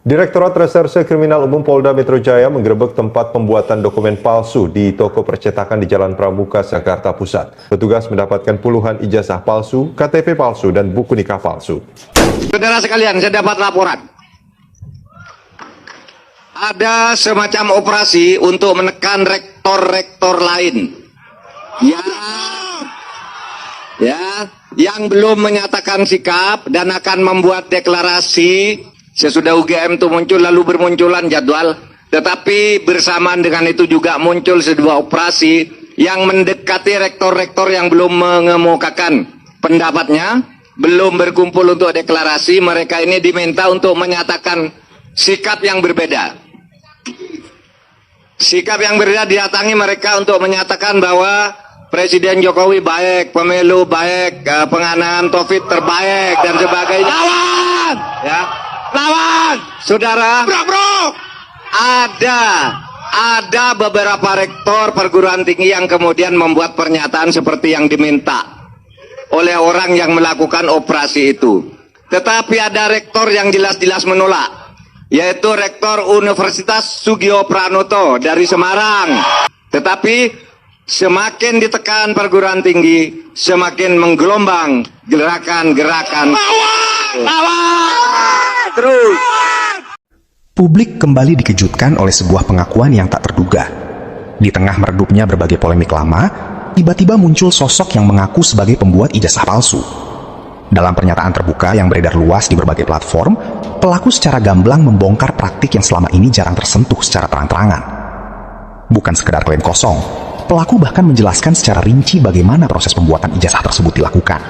Direktorat Reserse Kriminal Umum Polda Metro Jaya menggerebek tempat pembuatan dokumen palsu di toko percetakan di Jalan Pramuka, Jakarta Pusat. Petugas mendapatkan puluhan ijazah palsu, KTP palsu, dan buku nikah palsu. Saudara sekalian, saya dapat laporan. Ada semacam operasi untuk menekan rektor-rektor lain yang belum menyatakan sikap dan akan membuat deklarasi. Sesudah UGM itu muncul, lalu bermunculan jadwal, tetapi bersamaan dengan itu juga muncul sebuah operasi yang mendekati rektor-rektor yang belum mengemukakan pendapatnya, belum berkumpul untuk deklarasi. Mereka ini diminta untuk menyatakan sikap yang berbeda. Sikap yang berbeda didatangi mereka untuk menyatakan bahwa Presiden Jokowi baik, pemilu baik, penanganan COVID terbaik, dan sebagainya. Lawan! Ya. Lawan, saudara, ada beberapa rektor perguruan tinggi yang kemudian membuat pernyataan seperti yang diminta oleh orang yang melakukan operasi itu. Tetapi ada rektor yang jelas-jelas menolak, yaitu Rektor Universitas Sugio Pranoto dari Semarang. Tetapi semakin ditekan perguruan tinggi, semakin menggelombang gerakan-gerakan. Terus. Publik kembali dikejutkan oleh sebuah pengakuan yang tak terduga. Di tengah meredupnya berbagai polemik lama, tiba-tiba muncul sosok yang mengaku sebagai pembuat ijazah palsu. Dalam pernyataan terbuka yang beredar luas di berbagai platform, pelaku secara gamblang membongkar praktik yang selama ini jarang tersentuh secara terang-terangan. Bukan sekedar klaim kosong, pelaku bahkan menjelaskan secara rinci bagaimana proses pembuatan ijazah tersebut dilakukan.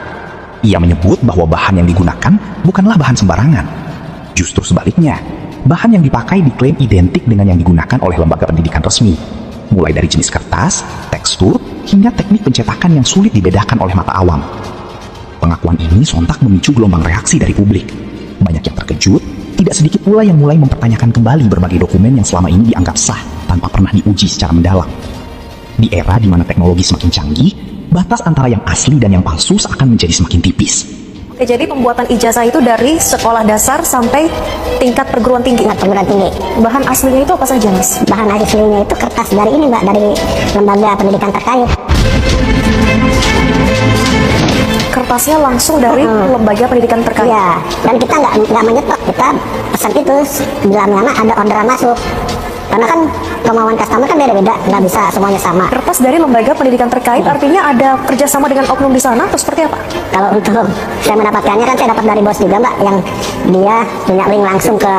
Ia menyebut bahwa bahan yang digunakan bukanlah bahan sembarangan. Justru sebaliknya, bahan yang dipakai diklaim identik dengan yang digunakan oleh lembaga pendidikan resmi, mulai dari jenis kertas, tekstur, hingga teknik pencetakan yang sulit dibedakan oleh mata awam. Pengakuan ini sontak memicu gelombang reaksi dari publik. Banyak yang terkejut, tidak sedikit pula yang mulai mempertanyakan kembali berbagai dokumen yang selama ini dianggap sah tanpa pernah diuji secara mendalam. Di era di mana teknologi semakin canggih, batas antara yang asli dan yang palsu seakan menjadi semakin tipis. Oke, jadi pembuatan ijazah itu dari sekolah dasar sampai tingkat perguruan tinggi. Perguruan tinggi. Bahan aslinya itu apa saja, Mas? Bahan aslinya itu kertas dari ini, Mbak, dari lembaga pendidikan terkait. Kertasnya langsung dari lembaga pendidikan terkait. Iya, dan kita nggak menyetok, kita pesan itu bila mana ada orderan masuk. Karena kan kemauan customer kan beda-beda, nggak bisa semuanya sama. Kertas dari lembaga pendidikan terkait artinya ada kerjasama dengan oknum di sana atau seperti apa? Kalau untuk saya mendapatkannya kan saya dapat dari bos juga, Mbak, yang dia punya link langsung ke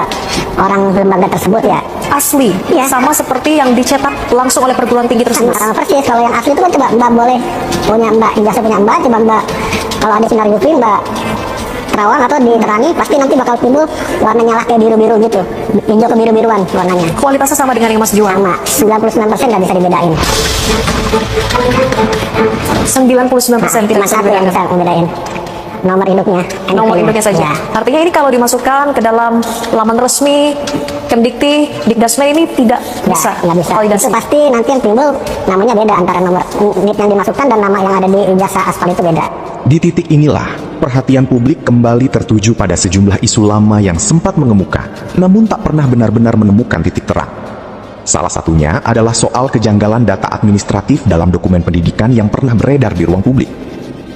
orang lembaga tersebut ya. Asli, ya, sama seperti yang dicetak langsung oleh perguruan tinggi tersebut. Sama persis. Kalau yang asli itu kan coba Mbak boleh punya Mbak ijazah punya Mbak, coba Mbak kalau ada sinar UV Mbak terawang atau diterani, pasti nanti bakal timbul warna nyala kayak biru-biru gitu, hijau ke biru-biruan warnanya. Kualitasnya sama dengan yang Mas jual? Sama, 99% nggak bisa dibedain. 99% tidak bisa satu yang bisa membedain, nomor induknya. Nomor induknya saja. Ya. Artinya ini kalau dimasukkan ke dalam laman resmi Kemdikti, Dikdasmen ini tidak bisa. Nggak bisa. Validasi. Itu pasti nanti yang timbul namanya beda antara nomor NIK yang dimasukkan dan nama yang ada di ijazah aspal itu beda. Di titik inilah, perhatian publik kembali tertuju pada sejumlah isu lama yang sempat mengemuka, namun tak pernah benar-benar menemukan titik terang. Salah satunya adalah soal kejanggalan data administratif dalam dokumen pendidikan yang pernah beredar di ruang publik.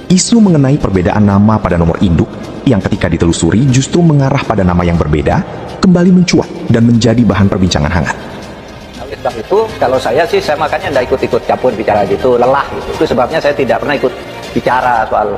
Isu mengenai perbedaan nama pada nomor induk, yang ketika ditelusuri justru mengarah pada nama yang berbeda, kembali mencuat dan menjadi bahan perbincangan hangat. Oleh sebab itu, kalau saya sih, saya makanya tidak ikut-ikut campur bicara gitu, lelah gitu. Itu sebabnya saya tidak pernah ikut bicara soal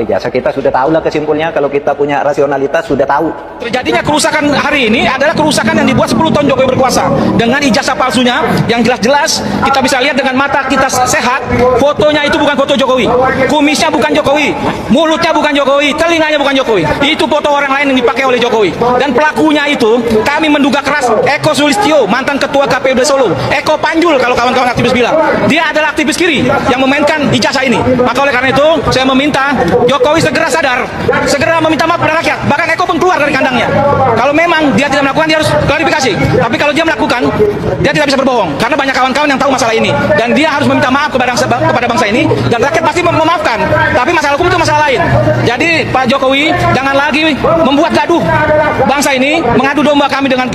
ijazah. Kita sudah tahu lah kesimpulannya, kalau kita punya rasionalitas sudah tahu. Terjadinya kerusakan hari ini adalah kerusakan yang dibuat 10 tahun Jokowi berkuasa. Dengan ijazah palsunya yang jelas-jelas kita bisa lihat dengan mata kita sehat, fotonya itu bukan foto Jokowi. Kumisnya bukan Jokowi, mulutnya bukan Jokowi, telinganya bukan Jokowi. Itu foto orang lain yang dipakai oleh Jokowi. Dan pelakunya itu kami menduga keras Eko Sulistyo, mantan ketua KPUD Solo. Eko Panjul kalau kawan-kawan aktivis bilang. Dia adalah aktivis kiri yang memainkan ijazah ini. Maka oleh karena itu saya meminta Jokowi segera sadar, segera meminta maaf kepada rakyat. Bahkan Eko pun keluar dari kandangnya. Kalau memang dia dia tidak melakukan, dia harus klarifikasi. Tapi kalau dia melakukan, dia tidak bisa berbohong karena banyak kawan-kawan yang tahu masalah ini dan dia harus meminta maaf kepada bangsa ini dan rakyat pasti memaafkan. Tapi masalah hukum itu masalah lain. Jadi Pak Jokowi jangan lagi membuat gaduh bangsa ini, mengadu domba kami dengan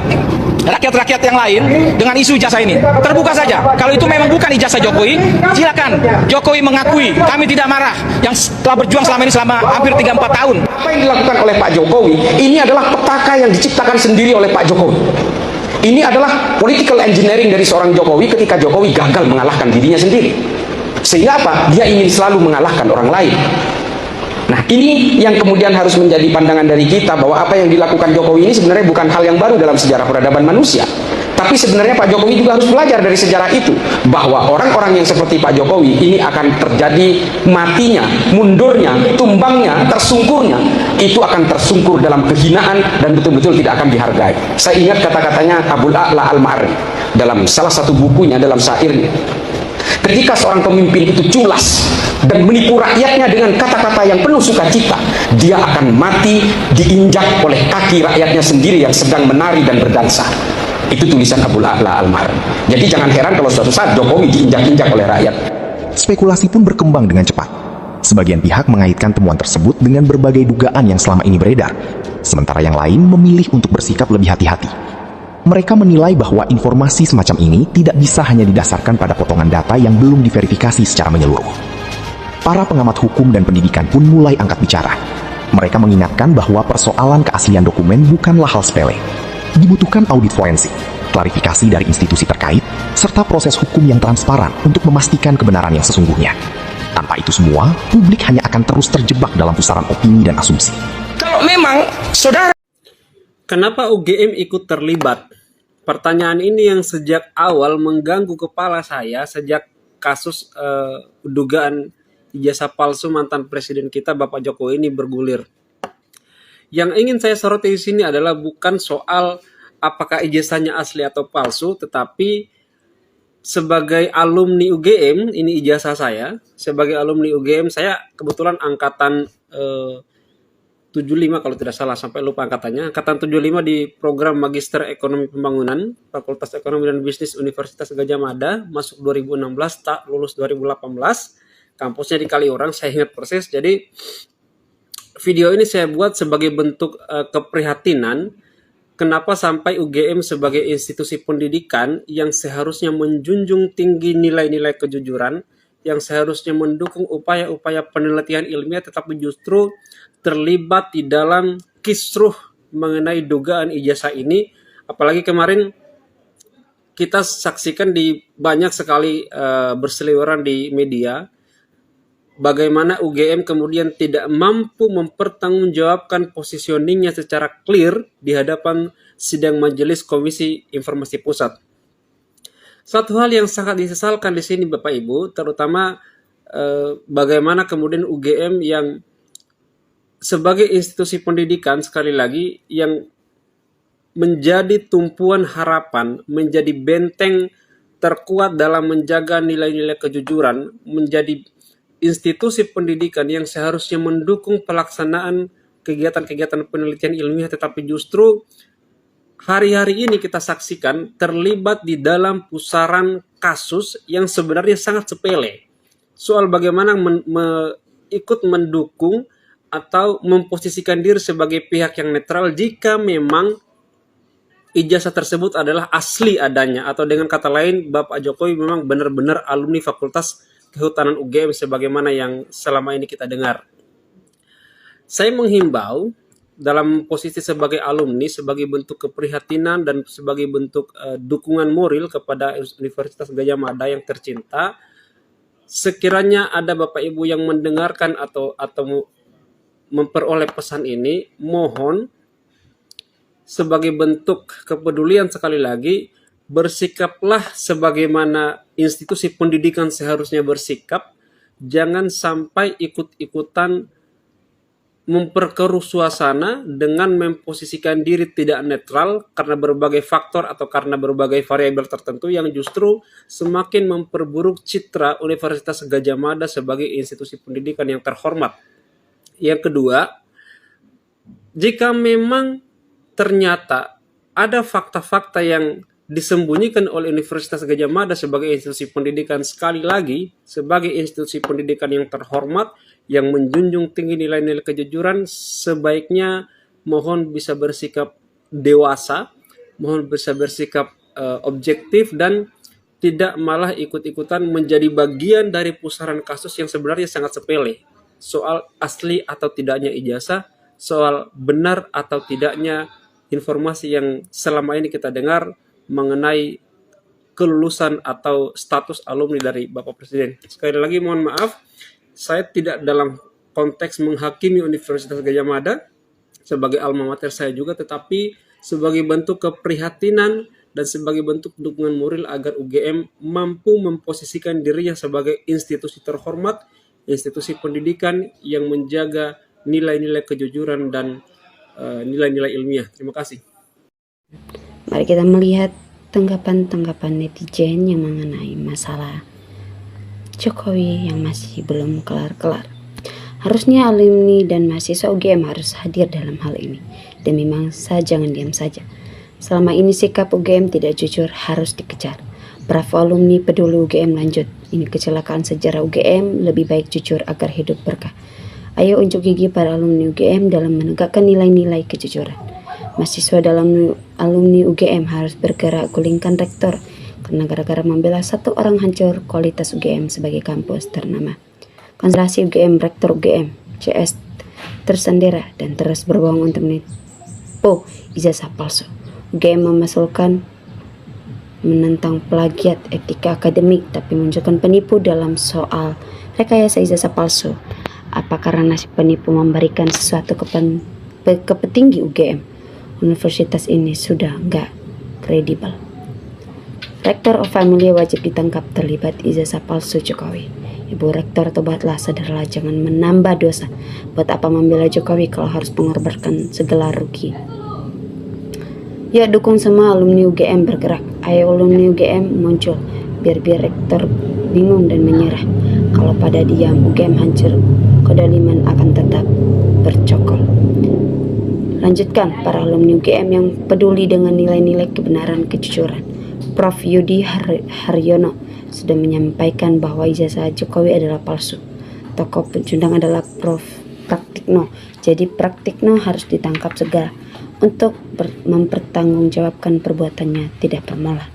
rakyat-rakyat yang lain dengan isu ijazah ini. Terbuka saja. Kalau itu memang bukan ijazah Jokowi, silakan Jokowi mengakui. Kami tidak marah yang telah berjuang selama ini selama hampir 3-4 tahun. Apa yang dilakukan oleh Pak Jokowi ini adalah petaka yang diciptakan sendiri oleh Pak Jokowi. Ini adalah political engineering dari seorang Jokowi ketika Jokowi gagal mengalahkan dirinya sendiri. Sehingga apa? Dia ingin selalu mengalahkan orang lain. Nah, ini yang kemudian harus menjadi pandangan dari kita bahwa apa yang dilakukan Jokowi ini sebenarnya bukan hal yang baru dalam sejarah peradaban manusia. Tapi sebenarnya Pak Jokowi juga harus belajar dari sejarah itu, bahwa orang-orang yang seperti Pak Jokowi ini akan terjadi matinya, mundurnya, tumbangnya, tersungkurnya. Itu akan tersungkur dalam kehinaan dan betul-betul tidak akan dihargai. Saya ingat kata-katanya Abul A'la Al-Ma'arri dalam salah satu bukunya, dalam syairnya. Ketika seorang pemimpin itu culas dan menipu rakyatnya dengan kata-kata yang penuh sukacita, dia akan mati diinjak oleh kaki rakyatnya sendiri yang sedang menari dan berdansa. Itu tulisan Abul A'la Al-Ma'arri. Jadi jangan heran kalau suatu saat Jokowi diinjak-injak oleh rakyat. Spekulasi pun berkembang dengan cepat. Sebagian pihak mengaitkan temuan tersebut dengan berbagai dugaan yang selama ini beredar, sementara yang lain memilih untuk bersikap lebih hati-hati. Mereka menilai bahwa informasi semacam ini tidak bisa hanya didasarkan pada potongan data yang belum diverifikasi secara menyeluruh. Para pengamat hukum dan pendidikan pun mulai angkat bicara. Mereka mengingatkan bahwa persoalan keaslian dokumen bukanlah hal sepele. Dibutuhkan audit forensik, klarifikasi dari institusi terkait, serta proses hukum yang transparan untuk memastikan kebenaran yang sesungguhnya. Tanpa itu semua, publik hanya akan terus terjebak dalam pusaran opini dan asumsi. Kalau memang saudara, kenapa UGM ikut terlibat? Pertanyaan ini yang sejak awal mengganggu kepala saya sejak kasus dugaan ijazah palsu mantan presiden kita Bapak Jokowi ini bergulir. Yang ingin saya soroti di sini adalah bukan soal apakah ijazahnya asli atau palsu, tetapi sebagai alumni UGM, ini ijazah saya, sebagai alumni UGM, saya kebetulan angkatan 75 kalau tidak salah, sampai lupa angkatannya, angkatan 75 di program Magister Ekonomi Pembangunan, Fakultas Ekonomi dan Bisnis Universitas Gadjah Mada, masuk 2016, tak lulus 2018, kampusnya di Kaliurang, saya ingat persis. Jadi video ini saya buat sebagai bentuk keprihatinan kenapa sampai UGM sebagai institusi pendidikan yang seharusnya menjunjung tinggi nilai-nilai kejujuran, yang seharusnya mendukung upaya-upaya penelitian ilmiah, tetapi justru terlibat di dalam kisruh mengenai dugaan ijazah ini. Apalagi kemarin kita saksikan di banyak sekali berseliweran di media, bagaimana UGM kemudian tidak mampu mempertanggungjawabkan positioningnya secara clear di hadapan sidang Majelis Komisi Informasi Pusat. Satu hal yang sangat disesalkan di sini Bapak Ibu, terutama bagaimana kemudian UGM yang sebagai institusi pendidikan, sekali lagi, yang menjadi tumpuan harapan, menjadi benteng terkuat dalam menjaga nilai-nilai kejujuran, menjadi institusi pendidikan yang seharusnya mendukung pelaksanaan kegiatan-kegiatan penelitian ilmiah, tetapi justru hari-hari ini kita saksikan terlibat di dalam pusaran kasus yang sebenarnya sangat sepele. Soal bagaimana ikut mendukung atau memposisikan diri sebagai pihak yang netral jika memang ijazah tersebut adalah asli adanya, atau dengan kata lain Bapak Jokowi memang benar-benar alumni Fakultas Kehutanan UGM sebagaimana yang selama ini kita dengar. Saya menghimbau dalam posisi sebagai alumni, sebagai bentuk keprihatinan dan sebagai bentuk dukungan moral kepada Universitas Gadjah Mada yang tercinta, sekiranya ada Bapak Ibu yang mendengarkan atau memperoleh pesan ini, mohon sebagai bentuk kepedulian sekali lagi, bersikaplah sebagaimana institusi pendidikan seharusnya bersikap. Jangan sampai ikut-ikutan memperkeruh suasana dengan memposisikan diri tidak netral karena berbagai faktor atau karena berbagai variabel tertentu yang justru semakin memperburuk citra Universitas Gadjah Mada sebagai institusi pendidikan yang terhormat. Yang kedua, jika memang ternyata ada fakta-fakta yang disembunyikan oleh Universitas Gadjah Mada sebagai institusi pendidikan, sekali lagi sebagai institusi pendidikan yang terhormat, yang menjunjung tinggi nilai-nilai kejujuran, sebaiknya mohon bisa bersikap dewasa, mohon bisa bersikap objektif, dan tidak malah ikut-ikutan menjadi bagian dari pusaran kasus yang sebenarnya sangat sepele. Soal asli atau tidaknya ijazah, soal benar atau tidaknya informasi yang selama ini kita dengar mengenai kelulusan atau status alumni dari Bapak Presiden. Sekali lagi mohon maaf, saya tidak dalam konteks menghakimi Universitas Gadjah Mada sebagai alma mater saya juga, tetapi sebagai bentuk keprihatinan dan sebagai bentuk dukungan moral agar UGM mampu memposisikan dirinya sebagai institusi terhormat, institusi pendidikan yang menjaga nilai-nilai kejujuran dan nilai-nilai ilmiah. Terima kasih. Mari kita melihat tanggapan-tanggapan netizen yang mengenai masalah Jokowi yang masih belum kelar-kelar. Harusnya alumni dan mahasiswa UGM harus hadir dalam hal ini, dan memang jangan diam saja. Selama ini sikap UGM tidak jujur harus dikejar. Bravo alumni peduli UGM, lanjut. Ini kecelakaan sejarah UGM, lebih baik jujur agar hidup berkah. Ayo unjuk gigi para alumni UGM dalam menegakkan nilai-nilai kejujuran. Mahasiswa dalam alumni UGM harus bergerak gulingkan rektor, karena gara-gara membela satu orang hancur kualitas UGM sebagai kampus ternama. Konstelasi UGM, rektor UGM, CS tersendera dan terus berbohong untuk menipu ijazah palsu. UGM memasulkan menentang plagiat etika akademik, tapi menunjukkan penipu dalam soal rekayasa ijazah palsu. Apa karena si penipu memberikan sesuatu ke petinggi UGM? Universitas ini sudah nggak kredibel. Rektor of Family wajib ditangkap terlibat ijazah palsu Jokowi. Ibu Rektor, tobatlah, sadarlah, jangan menambah dosa. Buat apa membela Jokowi kalau harus mengorbankan segala rugi? Ya, dukung semua alumni UGM bergerak. Ayo alumni UGM muncul, biar Rektor bingung dan menyerah. Kalau pada diam, UGM hancur. Kedaliman akan tetap bercokol. Lanjutkan para alumni UGM yang peduli dengan nilai-nilai kebenaran kejujuran. Prof. Yudi Haryono sudah menyampaikan bahwa ijazah Jokowi adalah palsu. Tokoh pencundang adalah Prof. Praktikno. Jadi Praktikno harus ditangkap segera untuk mempertanggungjawabkan perbuatannya tidak bermola.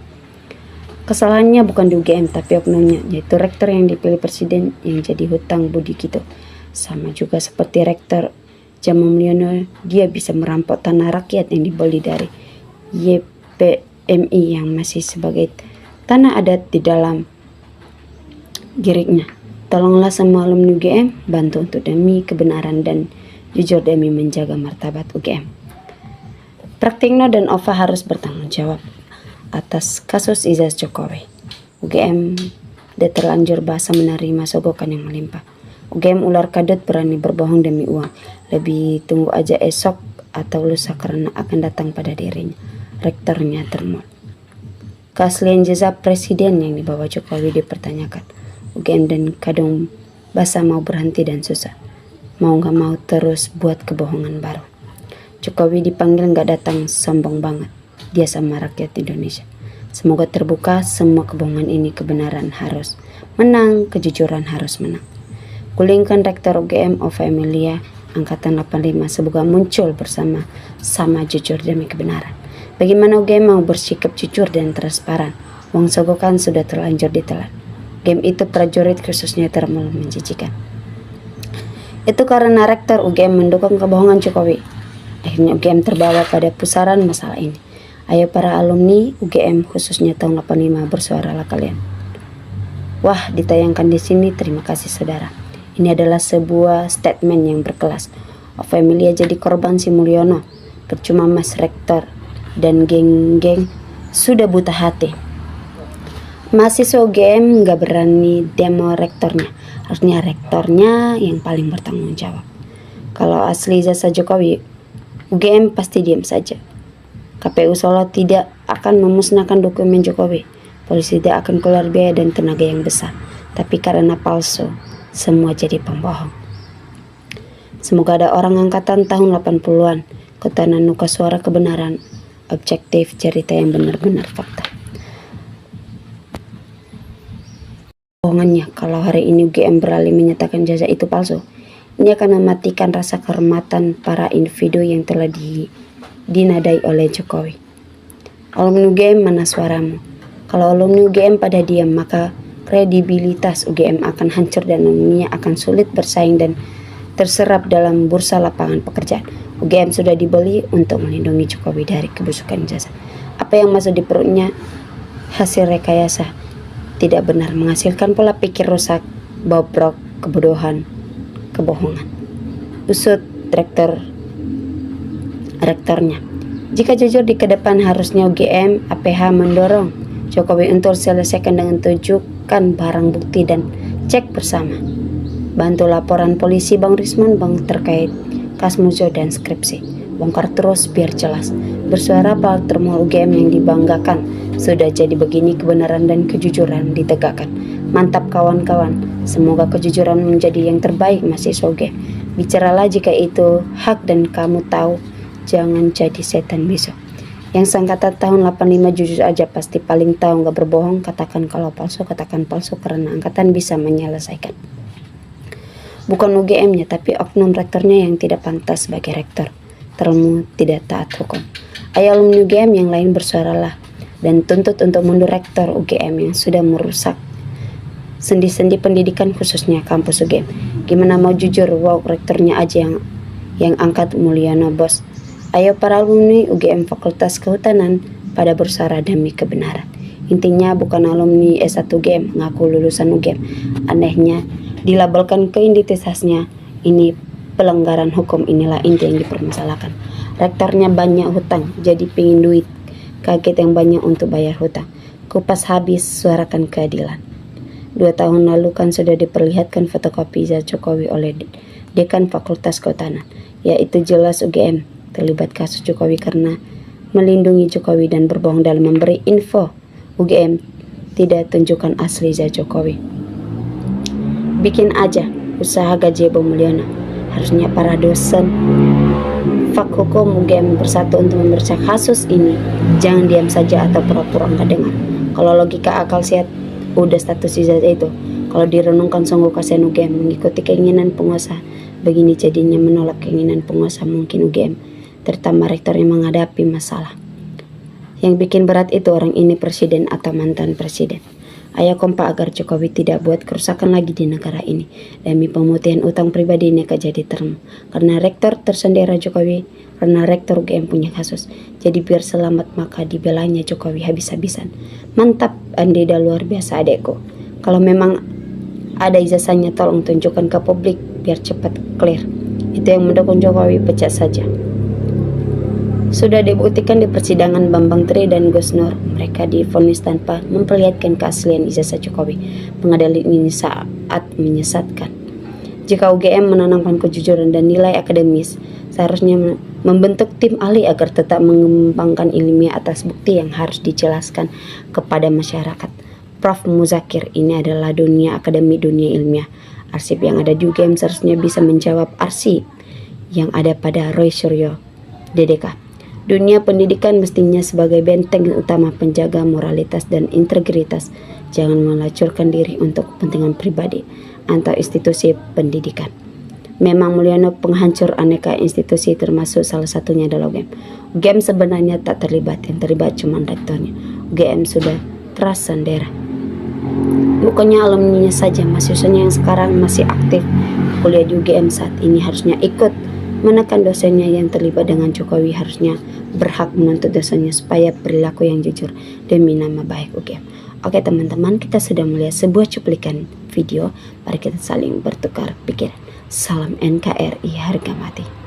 Kesalahannya bukan di UGM tapi oknumnya, yaitu rektor yang dipilih presiden yang jadi hutang budi gitu. Sama juga seperti rektor Jamal Mulyono, dia bisa merampok tanah rakyat yang dibeli dari YPMI yang masih sebagai tanah adat di dalam giriknya. Tolonglah semua alumni UGM bantu untuk demi kebenaran dan jujur demi menjaga martabat UGM. Praktikno dan Ova harus bertanggung jawab atas kasus ijazah Jokowi. UGM udah terlanjur bahasa menerima sogokan yang melimpah. UGM ular kadut berani berbohong demi uang. Lebih tunggu aja esok atau lusa karena akan datang pada dirinya. Rektornya termul. Keaslian jasa presiden yang dibawa Jokowi dipertanyakan. UGM dan Kadung Basa mau berhenti dan susah. Mau gak mau terus buat kebohongan baru. Jokowi dipanggil gak datang, sombong banget. Dia sama rakyat Indonesia. Semoga terbuka semua kebohongan ini, kebenaran harus menang, kejujuran harus menang. Gulingkan Rektor UGM Ova Emilia Angkatan 85 semoga muncul bersama sama jujur demi kebenaran. Bagaimana UGM mau bersikap jujur dan transparan? Uang sogokan sudah terlanjur ditelan. Game itu prajurit khususnya termul menjijikan. Itu karena Rektor UGM mendukung kebohongan Jokowi. Akhirnya UGM terbawa pada pusaran masalah ini. Ayo para alumni UGM khususnya tahun 85 bersuaralah kalian. Wah, ditayangkan di sini. Terima kasih saudara. Ini adalah sebuah statement yang berkelas. Ova Emilia jadi korban si Mulyono. Percuma Mas Rektor dan geng-geng sudah buta hati. Mahasiswa UGM nggak berani demo rektornya. Harusnya rektornya yang paling bertanggung jawab. Kalau asli jasa Jokowi, UGM pasti diam saja. KPU Solo tidak akan memusnahkan dokumen Jokowi. Polisi tidak akan keluar biaya dan tenaga yang besar. Tapi karena palsu, semua jadi pembohong. Semoga ada orang angkatan tahun 80-an, Kota Nanuka suara kebenaran objektif, cerita yang benar-benar fakta. Bohongannya kalau hari ini UGM beralih menyatakan ijazah itu palsu, ini akan mematikan rasa kehormatan para individu yang telah dinadai oleh Jokowi. Alumni UGM, mana suaramu? Kalau alumni UGM pada diam, maka kredibilitas UGM akan hancur dan alumninya akan sulit bersaing dan terserap dalam bursa lapangan pekerjaan. UGM sudah dibeli untuk melindungi Jokowi dari kebusukan ijazah. Apa yang masuk di perutnya hasil rekayasa tidak benar, menghasilkan pola pikir rusak, bobrok, kebodohan, kebohongan. Usut rektornya. Jika jujur di kedepan, harusnya UGM APH mendorong Jokowi untuk selesaikan dengan tunjukkan barang bukti dan cek bersama. Bantu laporan polisi Bang Risman terkait Kasmujo dan skripsi. Bongkar terus biar jelas. Bersuara Pak Termal UGM yang dibanggakan. Sudah jadi begini, kebenaran dan kejujuran ditegakkan. Mantap kawan-kawan. Semoga kejujuran menjadi yang terbaik mahasiswa UGM. Bicaralah jika itu hak dan kamu tahu. Jangan jadi setan besok. Yang sangkatan tahun 85 jujur aja, pasti paling tahu, nggak berbohong. Katakan kalau palsu, katakan palsu karena angkatan bisa menyelesaikan. Bukan UGM-nya, tapi oknum rektornya yang tidak pantas sebagai rektor. Terlalu tidak taat hukum. Ayo alumni UGM yang lain bersuaralah dan tuntut untuk mundur rektor UGM yang sudah merusak sendi-sendi pendidikan khususnya kampus UGM. Gimana mau jujur, wow rektornya aja yang angkat Mulyono bos. Ayo para alumni UGM Fakultas Kehutanan pada bersuara demi kebenaran. Intinya bukan alumni S1 UGM ngaku lulusan UGM. Anehnya dilabelkan keidentitasnya ini pelanggaran hukum, inilah inti yang dipermasalahkan. Rektornya banyak hutang, jadi pingin duit. Kaget yang banyak untuk bayar hutang. Kupas habis, suarakan keadilan. 2 tahun lalu kan sudah diperlihatkan fotokopi ijazah Jokowi oleh Dekan Fakultas Kehutanan. Yaitu jelas UGM terlibat kasus Jokowi karena melindungi Jokowi dan berbohong dalam memberi info. UGM tidak tunjukkan asli ijazah Jokowi. Bikin aja usaha gazebo Mulyono. Harusnya para dosen Fak Hukum UGM bersatu untuk memeriksa kasus ini. Jangan diam saja atau pura-pura nggak dengar. Kalau logika akal sehat, udah status ijazah itu. Kalau direnungkan sungguh kasihan UGM mengikuti keinginan penguasa. Begini jadinya menolak keinginan penguasa, mungkin UGM terutama rektor yang menghadapi masalah. Yang bikin berat itu orang ini presiden atau mantan presiden. Ayo kompak agar Jokowi tidak buat kerusakan lagi di negara ini. Demi pemutihan utang pribadi Neka jadi term. Karena rektor tersendiri Jokowi, karena rektor UGM punya kasus. Jadi biar selamat maka dibelanya Jokowi habis-habisan. Mantap Andida, luar biasa adekku. Kalau memang ada ijazahnya tolong tunjukkan ke publik biar cepat clear. Itu yang mendukung Jokowi pecat saja. Sudah dibuktikan di persidangan Bambang Tri dan Gus Nur, mereka divonis tanpa memperlihatkan keaslian ijazah Jokowi. Pengadilan ini saat menyesatkan. Jika UGM menanamkan kejujuran dan nilai akademis, seharusnya membentuk tim ahli agar tetap mengembangkan ilmiah atas bukti yang harus dijelaskan kepada masyarakat. Prof. Muzakir, ini adalah dunia akademi, dunia ilmiah. Arsip yang ada di UGM seharusnya bisa menjawab arsip yang ada pada Roy Suryo, DDK. Dunia pendidikan mestinya sebagai benteng utama penjaga moralitas dan integritas. Jangan melacurkan diri untuk kepentingan pribadi atau institusi pendidikan. Memang Mulyono penghancur aneka institusi, termasuk salah satunya adalah UGM. UGM sebenarnya tak terlibat, yang terlibat cuma rektornya. UGM sudah tersandera. Bukannya alumninya saja, mahasiswanya yang sekarang masih aktif kuliah di UGM saat ini harusnya ikut menekan dosennya yang terlibat dengan Jokowi, harusnya berhak menuntut dosennya supaya perilaku yang jujur demi nama baik UGM. Oke teman-teman, kita sudah melihat sebuah cuplikan video. Mari kita saling bertukar pikiran. Salam NKRI harga mati.